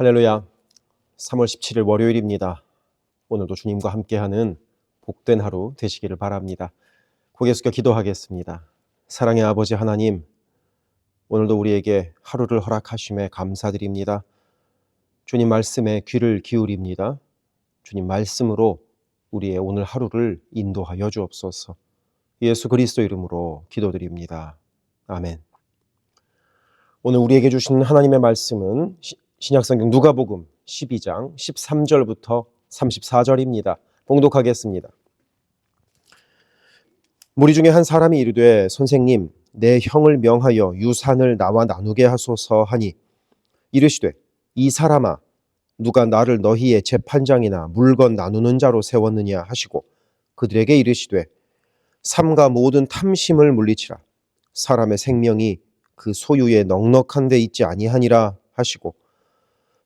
할렐루야. 3월 17일 월요일입니다. 오늘도 주님과 함께하는 복된 하루 되시기를 바랍니다. 고개 숙여 기도하겠습니다. 사랑의 아버지 하나님, 오늘도 우리에게 하루를 허락하심에 감사드립니다. 주님 말씀에 귀를 기울입니다. 주님 말씀으로 우리의 오늘 하루를 인도하여 주옵소서. 예수 그리스도 이름으로 기도드립니다. 아멘. 오늘 우리에게 주신 하나님의 말씀은 신약성경 누가복음 12장 13절부터 34절입니다. 봉독하겠습니다. 무리 중에 한 사람이 이르되 선생님, 내 형을 명하여 유산을 나와 나누게 하소서 하니 이르시되 이 사람아, 누가 나를 너희의 재판장이나 물건 나누는 자로 세웠느냐 하시고 그들에게 이르시되 삼가 모든 탐심을 물리치라. 사람의 생명이 그 소유에 넉넉한 데 있지 아니하니라 하시고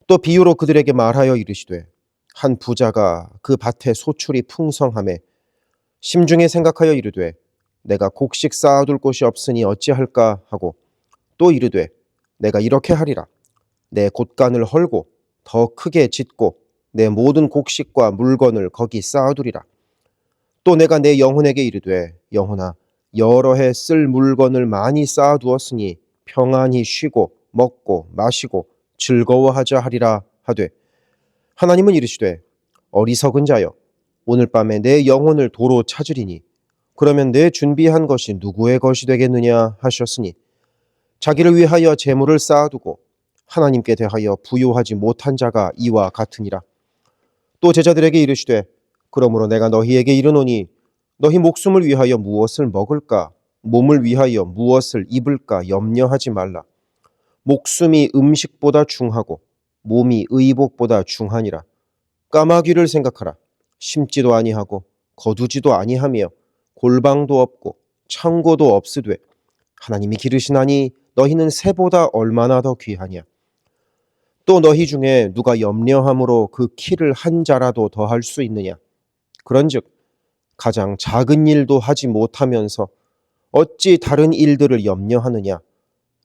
또 비유로 그들에게 말하여 이르시되 한 부자가 그 밭에 소출이 풍성하매 심중에 생각하여 이르되 내가 곡식 쌓아둘 곳이 없으니 어찌할까 하고 또 이르되 내가 이렇게 하리라. 내 곳간을 헐고 더 크게 짓고 내 모든 곡식과 물건을 거기 쌓아두리라. 또 내가 내 영혼에게 이르되 영혼아, 여러 해 쓸 물건을 많이 쌓아두었으니 평안히 쉬고 먹고 마시고 즐거워하자 하리라 하되 하나님은 이르시되 어리석은 자여, 오늘 밤에 내 영혼을 도로 찾으리니 그러면 내 준비한 것이 누구의 것이 되겠느냐 하셨으니 자기를 위하여 재물을 쌓아두고 하나님께 대하여 부요하지 못한 자가 이와 같으니라. 또 제자들에게 이르시되 그러므로 내가 너희에게 이르노니 너희 목숨을 위하여 무엇을 먹을까, 몸을 위하여 무엇을 입을까 염려하지 말라. 목숨이 음식보다 중하고 몸이 의복보다 중하니라. 까마귀를 생각하라. 심지도 아니하고 거두지도 아니하며 골방도 없고 창고도 없으되 하나님이 기르시나니 너희는 새보다 얼마나 더 귀하냐. 또 너희 중에 누가 염려함으로 그 키를 한 자라도 더할 수 있느냐. 그런즉 가장 작은 일도 하지 못하면서 어찌 다른 일들을 염려하느냐.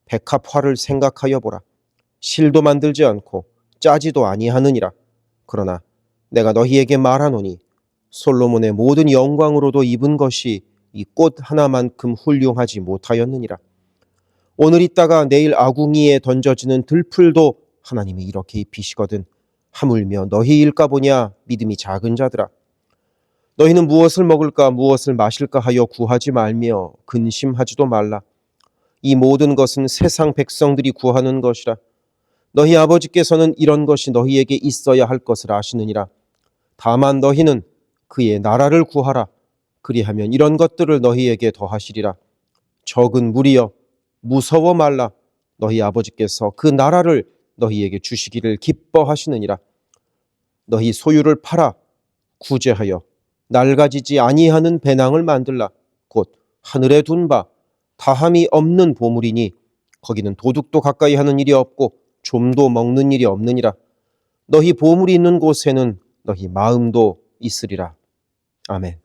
백합화를 생각하여 보라. 실도 만들지 않고 짜지도 아니하느니라. 그러나 내가 너희에게 말하노니 솔로몬의 모든 영광으로도 입은 것이 이 꽃 하나만큼 훌륭하지 못하였느니라. 오늘 있다가 내일 아궁이에 던져지는 들풀도 하나님이 이렇게 입히시거든 하물며 너희 일까 보냐. 믿음이 작은 자들아. 너희는 무엇을 먹을까 무엇을 마실까 하여 구하지 말며 근심하지도 말라. 이 모든 것은 세상 백성들이 구하는 것이라. 너희 아버지께서는 이런 것이 너희에게 있어야 할 것을 아시느니라. 다만 너희는 그의 나라를 구하라. 그리하면 이런 것들을 너희에게 더하시리라. 적은 무리여, 무서워 말라. 너희 아버지께서 그 나라를 너희에게 주시기를 기뻐하시느니라. 너희 소유를 팔아 구제하여 낡아지지 아니하는 배낭을 만들라. 곧 하늘에 둔 바 다함이 없는 보물이니 거기는 도둑도 가까이 하는 일이 없고 좀도 먹는 일이 없느니라. 너희 보물이 있는 곳에는 너희 마음도 있으리라. 아멘.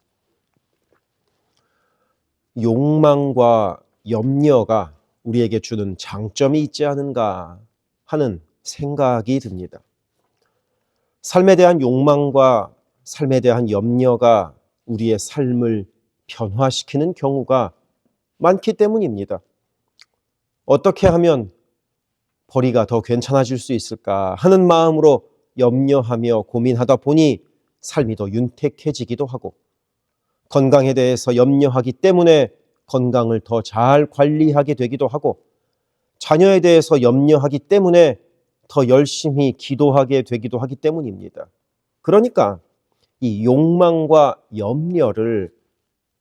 욕망과 염려가 우리에게 주는 장점이 있지 않은가 하는 생각이 듭니다. 삶에 대한 욕망과 삶에 대한 염려가 우리의 삶을 변화시키는 경우가 많기 때문입니다. 어떻게 하면 벌이가 더 괜찮아질 수 있을까 하는 마음으로 염려하며 고민하다 보니 삶이 더 윤택해지기도 하고, 건강에 대해서 염려하기 때문에 건강을 더 잘 관리하게 되기도 하고, 자녀에 대해서 염려하기 때문에 더 열심히 기도하게 되기도 하기 때문입니다. 그러니까 이 욕망과 염려를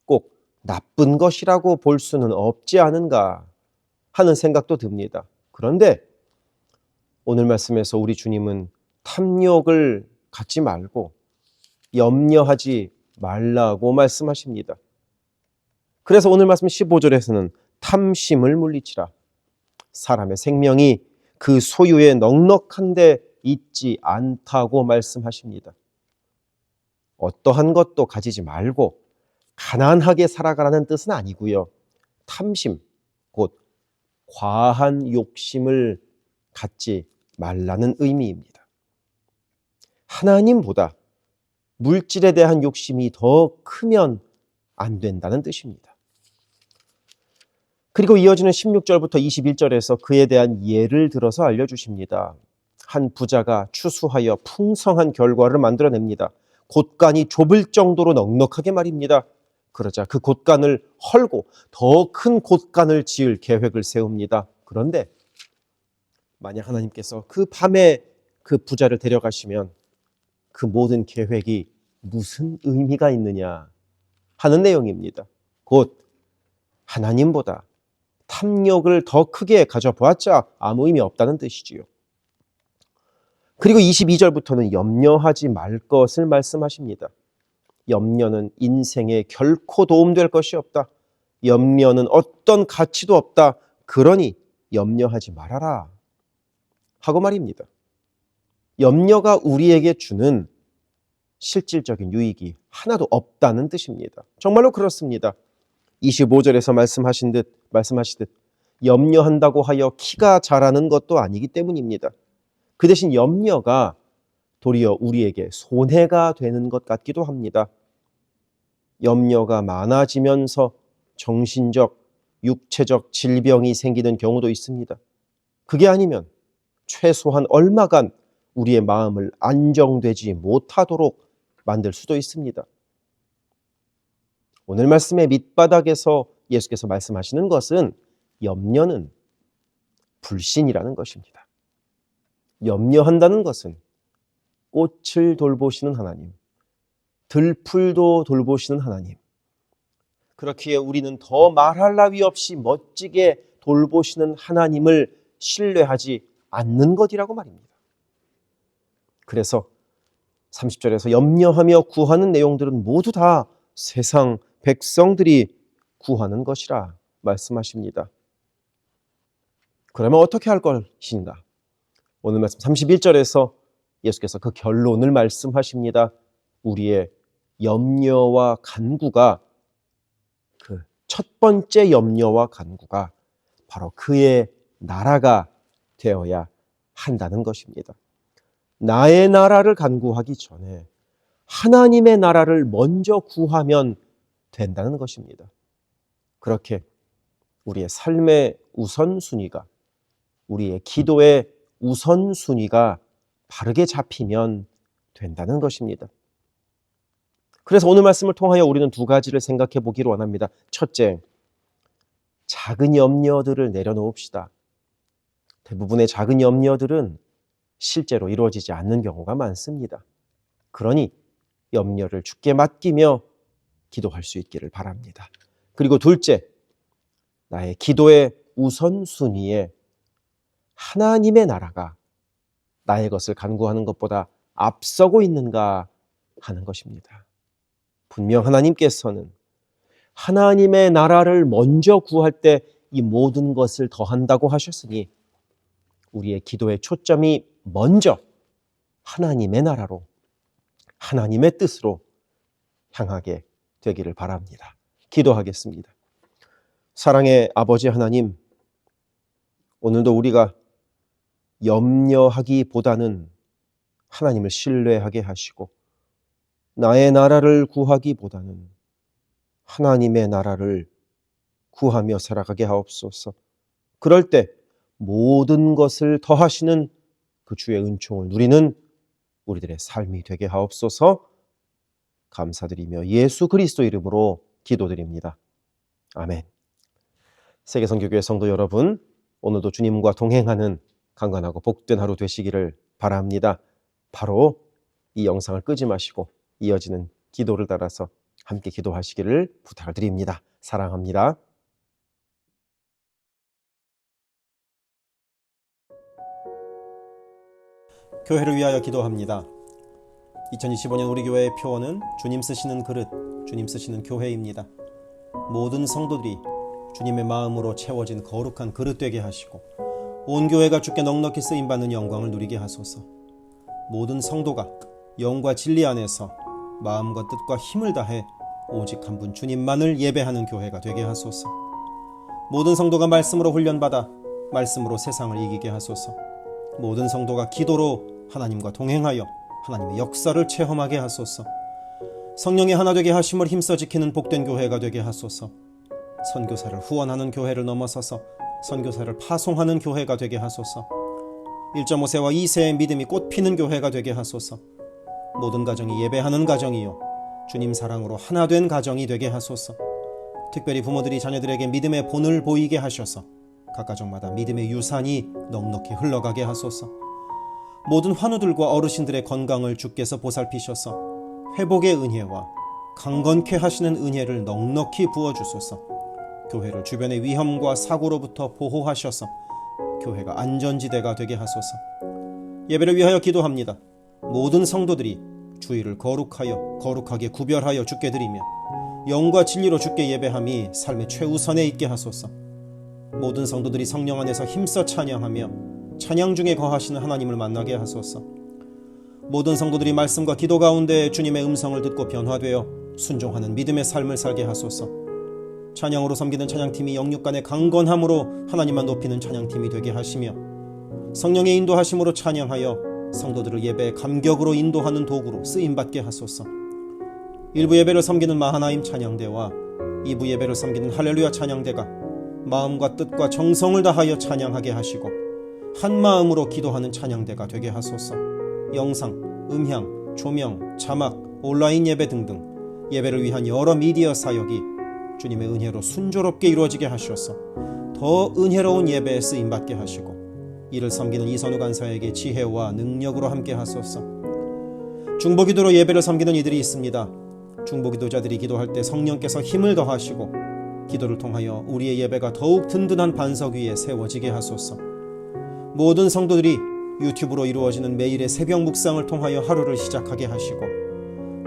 꼭 나쁜 것이라고 볼 수는 없지 않은가 하는 생각도 듭니다. 그런데 오늘 말씀에서 우리 주님은 탐욕을 갖지 말고 염려하지 말라고 말씀하십니다. 그래서 오늘 말씀 15절에서는 탐심을 물리치라. 사람의 생명이 그 소유에 넉넉한 데 있지 않다고 말씀하십니다. 어떠한 것도 가지지 말고 가난하게 살아가라는 뜻은 아니고요. 탐심, 곧 과한 욕심을 갖지 말라는 의미입니다. 하나님보다 물질에 대한 욕심이 더 크면 안 된다는 뜻입니다. 그리고 이어지는 16절부터 21절에서 그에 대한 예를 들어서 알려주십니다. 한 부자가 추수하여 풍성한 결과를 만들어냅니다. 곳간이 좁을 정도로 넉넉하게 말입니다. 그러자 그 곳간을 헐고 더 큰 곳간을 지을 계획을 세웁니다. 그런데 만약 하나님께서 그 밤에 그 부자를 데려가시면 그 모든 계획이 무슨 의미가 있느냐 하는 내용입니다. 곧 하나님보다 탐욕을 더 크게 가져보았자 아무 의미 없다는 뜻이지요. 그리고 22절부터는 염려하지 말 것을 말씀하십니다. 염려는 인생에 결코 도움될 것이 없다. 염려는 어떤 가치도 없다. 그러니 염려하지 말아라 하고 말입니다. 염려가 우리에게 주는 실질적인 유익이 하나도 없다는 뜻입니다. 정말로 그렇습니다. 25절에서 말씀하시듯 염려한다고 하여 키가 자라는 것도 아니기 때문입니다. 그 대신 염려가 도리어 우리에게 손해가 되는 것 같기도 합니다. 염려가 많아지면서 정신적, 육체적 질병이 생기는 경우도 있습니다. 그게 아니면 최소한 얼마간 우리의 마음을 안정되지 못하도록 만들 수도 있습니다. 오늘 말씀의 밑바닥에서 예수께서 말씀하시는 것은 염려는 불신이라는 것입니다. 염려한다는 것은 꽃을 돌보시는 하나님, 들풀도 돌보시는 하나님, 그렇기에 우리는 더 말할 나위 없이 멋지게 돌보시는 하나님을 신뢰하지 않는 것이라고 말입니다. 그래서 30절에서 염려하며 구하는 내용들은 모두 다 세상 백성들이 구하는 것이라 말씀하십니다. 그러면 어떻게 할 것인가? 오늘 말씀 31절에서 예수께서 그 결론을 말씀하십니다. 우리의 염려와 간구가 그 첫 번째 염려와 간구가 바로 그의 나라가 되어야 한다는 것입니다. 나의 나라를 간구하기 전에 하나님의 나라를 먼저 구하면 된다는 것입니다. 그렇게 우리의 삶의 우선순위가, 우리의 기도의 우선순위가 바르게 잡히면 된다는 것입니다. 그래서 오늘 말씀을 통하여 우리는 두 가지를 생각해 보기를 원합니다. 첫째, 작은 염려들을 내려놓읍시다. 대부분의 작은 염려들은 실제로 이루어지지 않는 경우가 많습니다. 그러니 염려를 주께 맡기며 기도할 수 있기를 바랍니다. 그리고 둘째, 나의 기도의 우선순위에 하나님의 나라가 나의 것을 간구하는 것보다 앞서고 있는가 하는 것입니다. 분명 하나님께서는 하나님의 나라를 먼저 구할 때 이 모든 것을 더한다고 하셨으니 우리의 기도의 초점이 먼저 하나님의 나라로, 하나님의 뜻으로 향하게 되기를 바랍니다. 기도하겠습니다. 사랑의 아버지 하나님, 오늘도 우리가 염려하기보다는 하나님을 신뢰하게 하시고 나의 나라를 구하기보다는 하나님의 나라를 구하며 살아가게 하옵소서. 그럴 때 모든 것을 더하시는 그 주의 은총을 누리는 우리들의 삶이 되게 하옵소서. 감사드리며 예수 그리스도 이름으로 기도드립니다. 아멘. 세계선교교회 성도 여러분, 오늘도 주님과 동행하는 강건하고 복된 하루 되시기를 바랍니다. 바로 이 영상을 끄지 마시고 이어지는 기도를 따라서 함께 기도하시기를 부탁드립니다. 사랑합니다. 교회를 위하여 기도합니다. 2025년 우리 교회의 표어는 주님 쓰시는 그릇, 주님 쓰시는 교회입니다. 모든 성도들이 주님의 마음으로 채워진 거룩한 그릇 되게 하시고 온 교회가 주께 넉넉히 쓰임받는 영광을 누리게 하소서. 모든 성도가 영과 진리 안에서 마음과 뜻과 힘을 다해 오직 한 분 주님만을 예배하는 교회가 되게 하소서. 모든 성도가 말씀으로 훈련받아 말씀으로 세상을 이기게 하소서. 모든 성도가 기도로 하나님과 동행하여 하나님의 역사를 체험하게 하소서. 성령의 하나 되게 하심을 힘써 지키는 복된 교회가 되게 하소서. 선교사를 후원하는 교회를 넘어서서 선교사를 파송하는 교회가 되게 하소서. 1.5세와 2세의 믿음이 꽃피는 교회가 되게 하소서. 모든 가정이 예배하는 가정이요 주님 사랑으로 하나 된 가정이 되게 하소서. 특별히 부모들이 자녀들에게 믿음의 본을 보이게 하셔서 각 가정마다 믿음의 유산이 넉넉히 흘러가게 하소서. 모든 환우들과 어르신들의 건강을 주께서 보살피셔서 회복의 은혜와 강건케 하시는 은혜를 넉넉히 부어주소서. 교회를 주변의 위험과 사고로부터 보호하셔서 교회가 안전지대가 되게 하소서. 예배를 위하여 기도합니다. 모든 성도들이 주일을 거룩하게 구별하여 주께 드리며 영과 진리로 주께 예배함이 삶의 최우선에 있게 하소서. 모든 성도들이 성령 안에서 힘써 찬양하며 찬양 중에 거하시는 하나님을 만나게 하소서. 모든 성도들이 말씀과 기도 가운데 주님의 음성을 듣고 변화되어 순종하는 믿음의 삶을 살게 하소서. 찬양으로 섬기는 찬양팀이 영육간의 강건함으로 하나님만 높이는 찬양팀이 되게 하시며 성령의 인도하심으로 찬양하여 성도들을 예배의 감격으로 인도하는 도구로 쓰임받게 하소서. 1부 예배를 섬기는 마하나임 찬양대와 2부 예배를 섬기는 할렐루야 찬양대가 마음과 뜻과 정성을 다하여 찬양하게 하시고 한 마음으로 기도하는 찬양대가 되게 하소서. 영상, 음향, 조명, 자막, 온라인 예배 등등 예배를 위한 여러 미디어 사역이 주님의 은혜로 순조롭게 이루어지게 하셔서 더 은혜로운 예배에 쓰임받게 하시고 이를 섬기는 이선우 간사에게 지혜와 능력으로 함께 하소서. 중보기도로 예배를 섬기는 이들이 있습니다. 중보기도자들이 기도할 때 성령께서 힘을 더하시고 기도를 통하여 우리의 예배가 더욱 든든한 반석 위에 세워지게 하소서. 모든 성도들이 유튜브로 이루어지는 매일의 새벽 묵상을 통하여 하루를 시작하게 하시고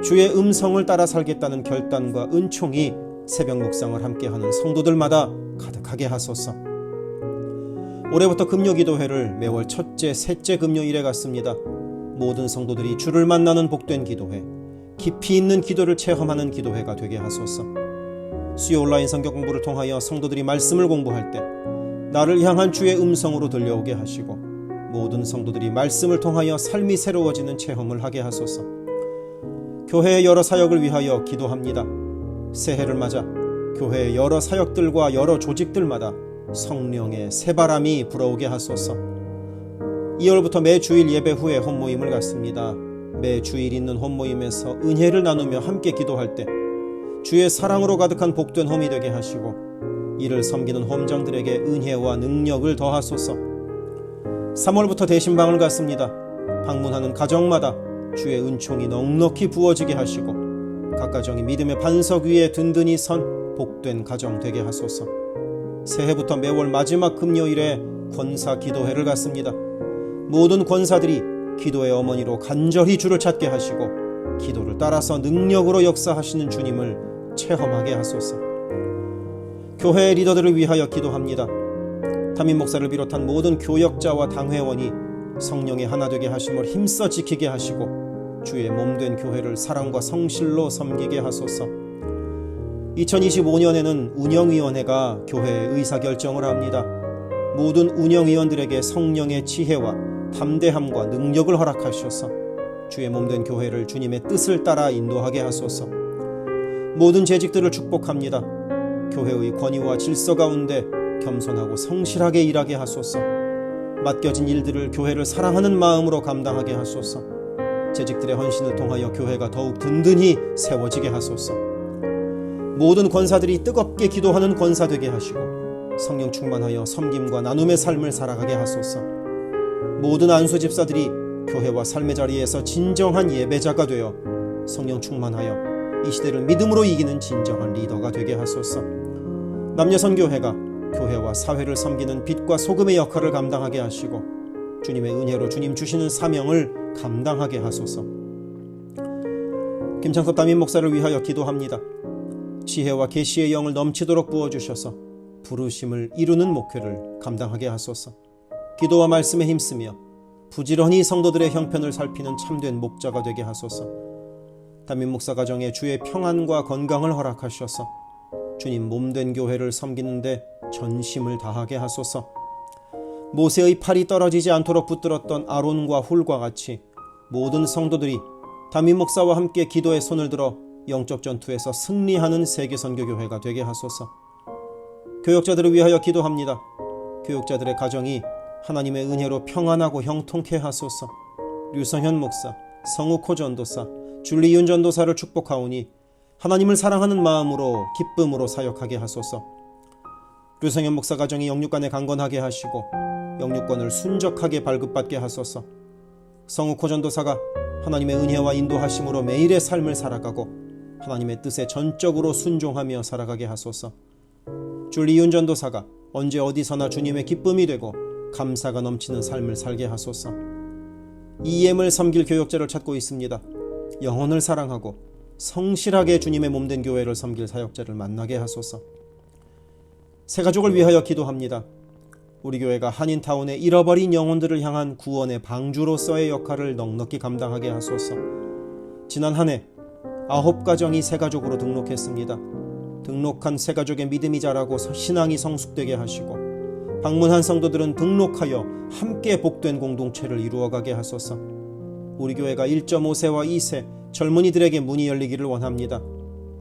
주의 음성을 따라 살겠다는 결단과 은총이 새벽 묵상을 함께하는 성도들마다 가득하게 하소서. 올해부터 금요기도회를 매월 첫째, 셋째 금요일에 갖습니다. 모든 성도들이 주를 만나는 복된 기도회, 깊이 있는 기도를 체험하는 기도회가 되게 하소서. 수요 온라인 성경 공부를 통하여 성도들이 말씀을 공부할 때 나를 향한 주의 음성으로 들려오게 하시고 모든 성도들이 말씀을 통하여 삶이 새로워지는 체험을 하게 하소서. 교회의 여러 사역을 위하여 기도합니다. 새해를 맞아 교회의 여러 사역들과 여러 조직들마다 성령의 새바람이 불어오게 하소서. 2월부터 매 주일 예배 후에 홈모임을 갖습니다. 매 주일 있는 홈모임에서 은혜를 나누며 함께 기도할 때 주의 사랑으로 가득한 복된 홈이 되게 하시고 이를 섬기는 홈장들에게 은혜와 능력을 더하소서. 3월부터 대신방을 갖습니다. 방문하는 가정마다 주의 은총이 넉넉히 부어지게 하시고 각 가정이 믿음의 반석 위에 든든히 선 복된 가정 되게 하소서. 새해부터 매월 마지막 금요일에 권사 기도회를 갖습니다. 모든 권사들이 기도의 어머니로 간절히 주를 찾게 하시고 기도를 따라서 능력으로 역사하시는 주님을 체험하게 하소서. 교회의 리더들을 위하여 기도합니다. 담임 목사를 비롯한 모든 교역자와 당회원이 성령의 하나 되게 하심을 힘써 지키게 하시고 주의 몸된 교회를 사랑과 성실로 섬기게 하소서. 2025년에는 운영위원회가 교회의 의사결정을 합니다. 모든 운영위원들에게 성령의 지혜와 담대함과 능력을 허락하셔서 주의 몸된 교회를 주님의 뜻을 따라 인도하게 하소서. 모든 재직들을 축복합니다. 교회의 권위와 질서 가운데 겸손하고 성실하게 일하게 하소서. 맡겨진 일들을 교회를 사랑하는 마음으로 감당하게 하소서. 재직들의 헌신을 통하여 교회가 더욱 든든히 세워지게 하소서. 모든 권사들이 뜨겁게 기도하는 권사 되게 하시고 성령 충만하여 섬김과 나눔의 삶을 살아가게 하소서. 모든 안수 집사들이 교회와 삶의 자리에서 진정한 예배자가 되어 성령 충만하여 이 시대를 믿음으로 이기는 진정한 리더가 되게 하소서. 남녀선교회가 교회와 사회를 섬기는 빛과 소금의 역할을 감당하게 하시고 주님의 은혜로 주님 주시는 사명을 감당하게 하소서. 김창섭 담임 목사를 위하여 기도합니다. 지혜와 계시의 영을 넘치도록 부어주셔서 부르심을 이루는 목회를 감당하게 하소서. 기도와 말씀에 힘쓰며 부지런히 성도들의 형편을 살피는 참된 목자가 되게 하소서. 담임 목사 가정에 주의 평안과 건강을 허락하셔서 주님 몸된 교회를 섬기는데 전심을 다하게 하소서. 모세의 팔이 떨어지지 않도록 붙들었던 아론과 훌과 같이 모든 성도들이 담임 목사와 함께 기도의 손을 들어 영적 전투에서 승리하는 세계선교교회가 되게 하소서. 교역자들을 위하여 기도합니다. 교역자들의 가정이 하나님의 은혜로 평안하고 형통케 하소서. 류성현 목사, 성욱호 전도사, 줄리윤 전도사를 축복하오니 하나님을 사랑하는 마음으로 기쁨으로 사역하게 하소서. 류성현 목사 가정이 영육간에 강건하게 하시고 영육권을 순적하게 발급받게 하소서. 성욱호 전도사가 하나님의 은혜와 인도하심으로 매일의 삶을 살아가고 하나님의 뜻에 전적으로 순종하며 살아가게 하소서. 줄리윤 전도사가 언제 어디서나 주님의 기쁨이 되고 감사가 넘치는 삶을 살게 하소서. EM을 섬길 교역자를 찾고 있습니다. 영혼을 사랑하고 성실하게 주님의 몸된 교회를 섬길 사역자를 만나게 하소서. 새가족을 위하여 기도합니다. 우리 교회가 한인타운의 잃어버린 영혼들을 향한 구원의 방주로서의 역할을 넉넉히 감당하게 하소서. 지난 한 해 9가정이 새가족으로 등록했습니다. 등록한 새가족의 믿음이 자라고 신앙이 성숙되게 하시고 방문한 성도들은 등록하여 함께 복된 공동체를 이루어가게 하소서. 우리 교회가 1.5세와 2세 젊은이들에게 문이 열리기를 원합니다.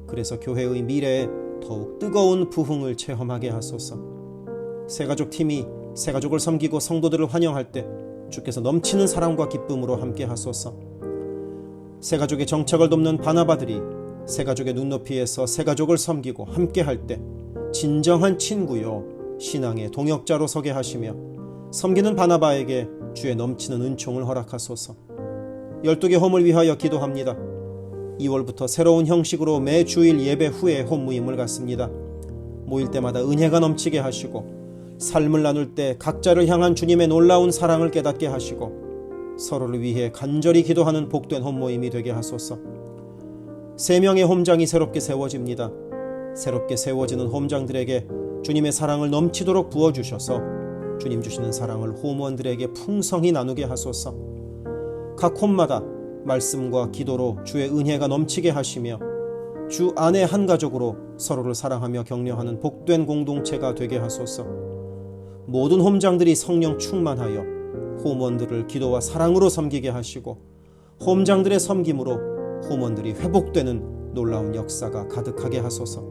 그래서 교회의 미래에 더욱 뜨거운 부흥을 체험하게 하소서. 새가족 팀이 새가족을 섬기고 성도들을 환영할 때 주께서 넘치는 사랑과 기쁨으로 함께 하소서. 새가족의 정착을 돕는 바나바들이 새가족의 눈높이에서 새가족을 섬기고 함께 할 때 진정한 친구요 신앙의 동역자로 서게 하시며 섬기는 바나바에게 주의 넘치는 은총을 허락하소서. 12개 홈을 위하여 기도합니다. 2월부터 새로운 형식으로 매 주일 예배 후에 홈 모임을 갖습니다. 모일 때마다 은혜가 넘치게 하시고 삶을 나눌 때 각자를 향한 주님의 놀라운 사랑을 깨닫게 하시고 서로를 위해 간절히 기도하는 복된 홈 모임이 되게 하소서. 3명의 홈장이 새롭게 세워집니다. 새롭게 세워지는 홈장들에게 주님의 사랑을 넘치도록 부어주셔서 주님 주시는 사랑을 홈원들에게 풍성히 나누게 하소서. 각 홈마다 말씀과 기도로 주의 은혜가 넘치게 하시며 주 안에 한 가족으로 서로를 사랑하며 격려하는 복된 공동체가 되게 하소서. 모든 홈장들이 성령 충만하여 홈원들을 기도와 사랑으로 섬기게 하시고 홈장들의 섬김으로 홈원들이 회복되는 놀라운 역사가 가득하게 하소서.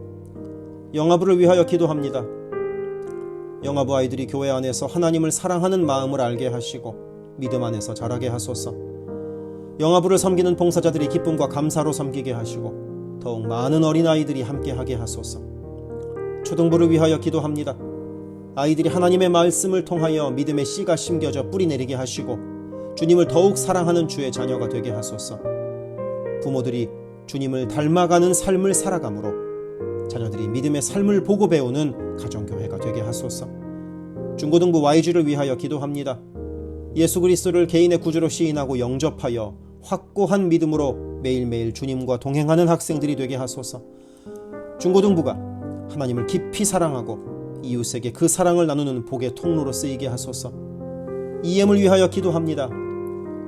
영아부를 위하여 기도합니다. 영아부 아이들이 교회 안에서 하나님을 사랑하는 마음을 알게 하시고 믿음 안에서 자라게 하소서. 영아부를 섬기는 봉사자들이 기쁨과 감사로 섬기게 하시고 더욱 많은 어린아이들이 함께하게 하소서. 초등부를 위하여 기도합니다. 아이들이 하나님의 말씀을 통하여 믿음의 씨가 심겨져 뿌리 내리게 하시고 주님을 더욱 사랑하는 주의 자녀가 되게 하소서. 부모들이 주님을 닮아가는 삶을 살아가므로 자녀들이 믿음의 삶을 보고 배우는 가정교회가 되게 하소서. 중고등부 YG를 위하여 기도합니다. 예수 그리스도를 개인의 구주로 시인하고 영접하여 확고한 믿음으로 매일매일 주님과 동행하는 학생들이 되게 하소서. 중고등부가 하나님을 깊이 사랑하고 이웃에게 그 사랑을 나누는 복의 통로로 쓰이게 하소서. EM을 위하여 기도합니다.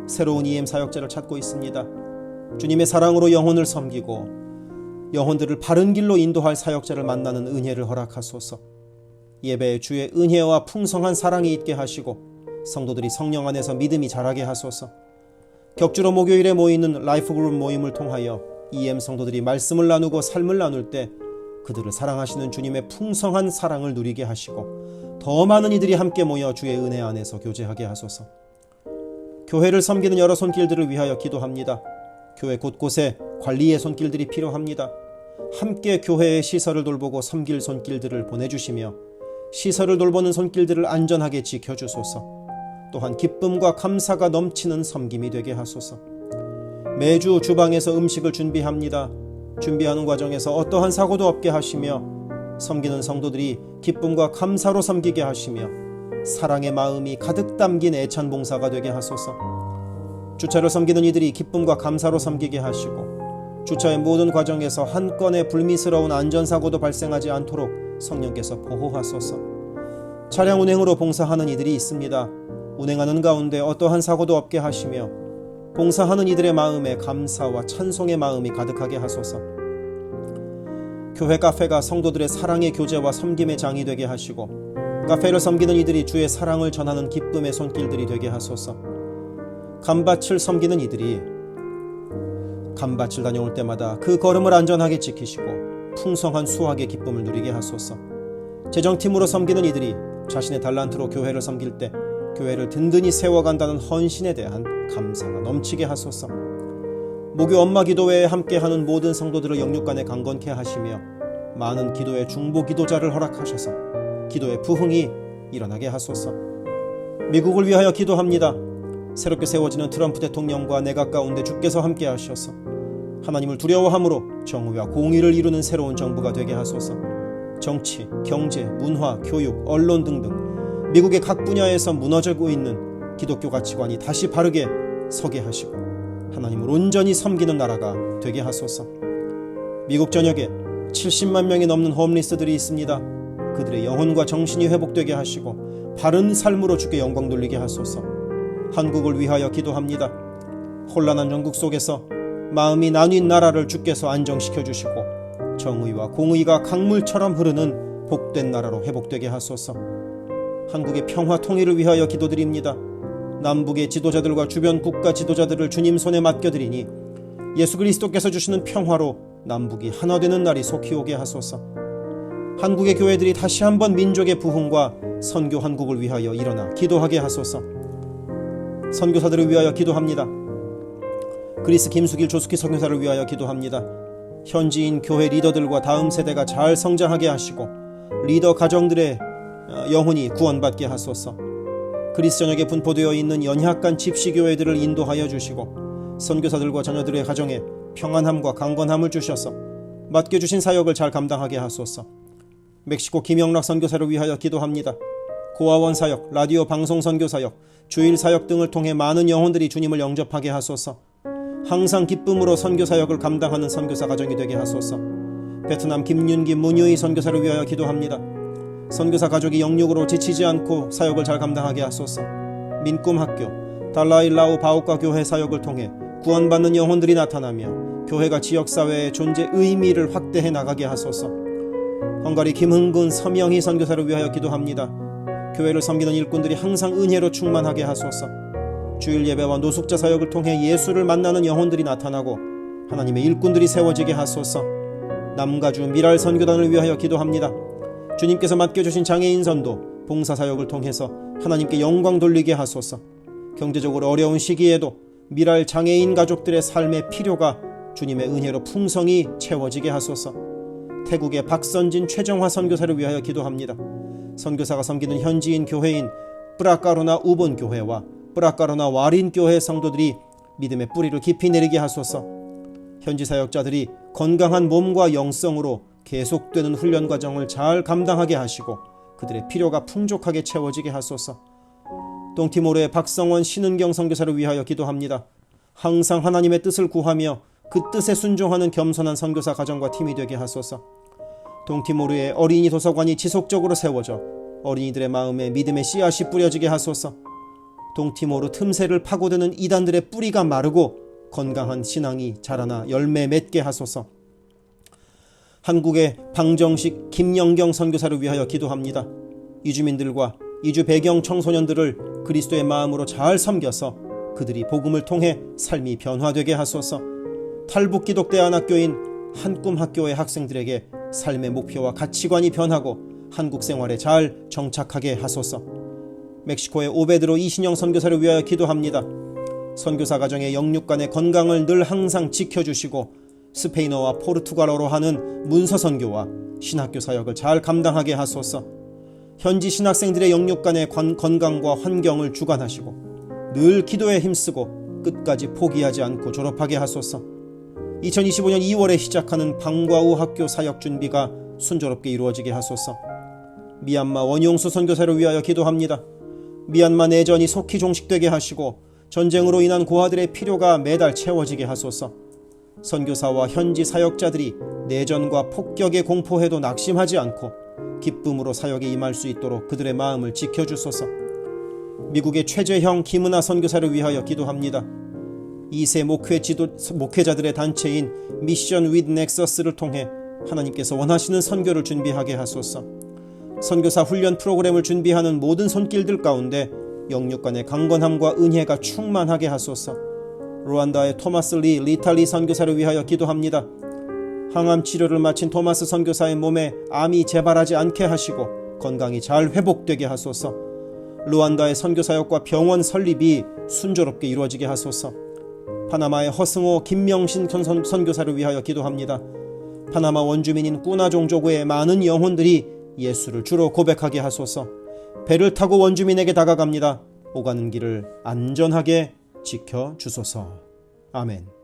새로운 EM 사역자를 찾고 있습니다. 주님의 사랑으로 영혼을 섬기고 영혼들을 바른 길로 인도할 사역자를 만나는 은혜를 허락하소서. 예배에 주의 은혜와 풍성한 사랑이 있게 하시고 성도들이 성령 안에서 믿음이 자라게 하소서. 격주로 목요일에 모이는 라이프그룹 모임을 통하여 EM 성도들이 말씀을 나누고 삶을 나눌 때 그들을 사랑하시는 주님의 풍성한 사랑을 누리게 하시고 더 많은 이들이 함께 모여 주의 은혜 안에서 교제하게 하소서. 교회를 섬기는 여러 손길들을 위하여 기도합니다. 교회 곳곳에 관리의 손길들이 필요합니다. 함께 교회의 시설을 돌보고 섬길 손길들을 보내주시며 시설을 돌보는 손길들을 안전하게 지켜주소서. 또한 기쁨과 감사가 넘치는 섬김이 되게 하소서. 매주 주방에서 음식을 준비합니다. 준비하는 과정에서 어떠한 사고도 없게 하시며 섬기는 성도들이 기쁨과 감사로 섬기게 하시며 사랑의 마음이 가득 담긴 애찬 봉사가 되게 하소서. 주차를 섬기는 이들이 기쁨과 감사로 섬기게 하시고 주차의 모든 과정에서 한 건의 불미스러운 안전사고도 발생하지 않도록 성령께서 보호하소서. 차량 운행으로 봉사하는 이들이 있습니다. 운행하는 가운데 어떠한 사고도 없게 하시며 봉사하는 이들의 마음에 감사와 찬송의 마음이 가득하게 하소서. 교회 카페가 성도들의 사랑의 교제와 섬김의 장이 되게 하시고 카페를 섬기는 이들이 주의 사랑을 전하는 기쁨의 손길들이 되게 하소서. 감밭을 섬기는 이들이 감밭을 다녀올 때마다 그 걸음을 안전하게 지키시고 풍성한 수확의 기쁨을 누리게 하소서. 재정팀으로 섬기는 이들이 자신의 달란트로 교회를 섬길 때 교회를 든든히 세워간다는 헌신에 대한 감사가 넘치게 하소서. 목요 엄마 기도회에 함께하는 모든 성도들을 영육간에 강건케 하시며 많은 기도의 중보 기도자를 허락하셔서 기도의 부흥이 일어나게 하소서. 미국을 위하여 기도합니다. 새롭게 세워지는 트럼프 대통령과 내각 가운데 주께서 함께 하셔서 하나님을 두려워함으로 정의와 공의를 이루는 새로운 정부가 되게 하소서. 정치, 경제, 문화, 교육, 언론 등등 미국의 각 분야에서 무너지고 있는 기독교 가치관이 다시 바르게 서게 하시고 하나님을 온전히 섬기는 나라가 되게 하소서. 미국 전역에 70만 명이 넘는 홈리스들이 있습니다. 그들의 영혼과 정신이 회복되게 하시고 바른 삶으로 주께 영광 돌리게 하소서. 한국을 위하여 기도합니다. 혼란한 전국 속에서 마음이 나뉜 나라를 주께서 안정시켜 주시고 정의와 공의가 강물처럼 흐르는 복된 나라로 회복되게 하소서. 한국의 평화 통일을 위하여 기도드립니다. 남북의 지도자들과 주변 국가 지도자들을 주님 손에 맡겨드리니 예수 그리스도께서 주시는 평화로 남북이 하나 되는 날이 속히 오게 하소서. 한국의 교회들이 다시 한번 민족의 부흥과 선교 한국을 위하여 일어나 기도하게 하소서. 선교사들을 위하여 기도합니다. 그리스 김수길 조숙희 선교사를 위하여 기도합니다. 현지인 교회 리더들과 다음 세대가 잘 성장하게 하시고 리더 가정들의 영혼이 구원받게 하소서. 그리스 전역에 분포되어 있는 연약한 집시교회들을 인도하여 주시고 선교사들과 자녀들의 가정에 평안함과 강건함을 주셔서 맡겨주신 사역을 잘 감당하게 하소서. 멕시코 김영락 선교사를 위하여 기도합니다. 고아원 사역, 라디오 방송 선교 사역, 주일 사역 등을 통해 많은 영혼들이 주님을 영접하게 하소서. 항상 기쁨으로 선교 사역을 감당하는 선교사 가정이 되게 하소서. 베트남 김윤기 문유희 선교사를 위하여 기도합니다. 선교사 가족이 영육으로 지치지 않고 사역을 잘 감당하게 하소서. 민꿈학교, 달라일라오 바오카 교회 사역을 통해 구원받는 영혼들이 나타나며 교회가 지역사회의 존재 의미를 확대해 나가게 하소서. 헝가리 김흥근 서명희 선교사를 위하여 기도합니다. 교회를 섬기는 일꾼들이 항상 은혜로 충만하게 하소서. 주일 예배와 노숙자 사역을 통해 예수를 만나는 영혼들이 나타나고 하나님의 일꾼들이 세워지게 하소서. 남가주 미랄 선교단을 위하여 기도합니다. 주님께서 맡겨주신 장애인 선도, 봉사사역을 통해서 하나님께 영광 돌리게 하소서. 경제적으로 어려운 시기에도 미랄 장애인 가족들의 삶의 필요가 주님의 은혜로 풍성히 채워지게 하소서. 태국의 박선진 최정화 선교사를 위하여 기도합니다. 선교사가 섬기는 현지인 교회인 뿌라까루나 우본 교회와 뿌라까루나 와린 교회 성도들이 믿음의 뿌리를 깊이 내리게 하소서. 현지 사역자들이 건강한 몸과 영성으로 계속되는 훈련 과정을 잘 감당하게 하시고 그들의 필요가 풍족하게 채워지게 하소서. 동티모르의 박성원 신은경 선교사를 위하여 기도합니다. 항상 하나님의 뜻을 구하며 그 뜻에 순종하는 겸손한 선교사 가정과 팀이 되게 하소서. 동티모르의 어린이 도서관이 지속적으로 세워져 어린이들의 마음에 믿음의 씨앗이 뿌려지게 하소서. 동티모르 틈새를 파고드는 이단들의 뿌리가 마르고 건강한 신앙이 자라나 열매 맺게 하소서. 한국의 방정식 김영경 선교사를 위하여 기도합니다. 이주민들과 이주 배경 청소년들을 그리스도의 마음으로 잘 섬겨서 그들이 복음을 통해 삶이 변화되게 하소서. 탈북기독대안학교인 한꿈학교의 학생들에게 삶의 목표와 가치관이 변하고 한국 생활에 잘 정착하게 하소서. 멕시코의 오베드로 이신영 선교사를 위하여 기도합니다. 선교사 가정의 영육간의 건강을 늘 항상 지켜주시고 스페인어와 포르투갈어로 하는 문서 선교와 신학교 사역을 잘 감당하게 하소서. 현지 신학생들의 영육간의 건강과 환경을 주관하시고 늘 기도에 힘쓰고 끝까지 포기하지 않고 졸업하게 하소서. 2025년 2월에 시작하는 방과후 학교 사역 준비가 순조롭게 이루어지게 하소서. 미얀마 원용수 선교사를 위하여 기도합니다. 미얀마 내전이 속히 종식되게 하시고 전쟁으로 인한 고아들의 필요가 매달 채워지게 하소서. 선교사와 현지 사역자들이 내전과 폭격의 공포에도 낙심하지 않고 기쁨으로 사역에 임할 수 있도록 그들의 마음을 지켜주소서. 미국의 최재형 김은아 선교사를 위하여 기도합니다. 2세 목회자들의 단체인 미션 윗 넥서스를 통해 하나님께서 원하시는 선교를 준비하게 하소서. 선교사 훈련 프로그램을 준비하는 모든 손길들 가운데 영육 간의 강건함과 은혜가 충만하게 하소서. 루안다의 토마스 리 리탈리 선교사를 위하여 기도합니다. 항암 치료를 마친 토마스 선교사의 몸에 암이 재발하지 않게 하시고 건강이 잘 회복되게 하소서. 루안다의 선교사역과 병원 설립이 순조롭게 이루어지게 하소서. 파나마의 허승호 김명신 선교사를 위하여 기도합니다. 파나마 원주민인 꾸나 종족의 많은 영혼들이 예수를 주로 고백하게 하소서. 배를 타고 원주민에게 다가갑니다. 오가는 길을 안전하게 지켜주소서. 아멘.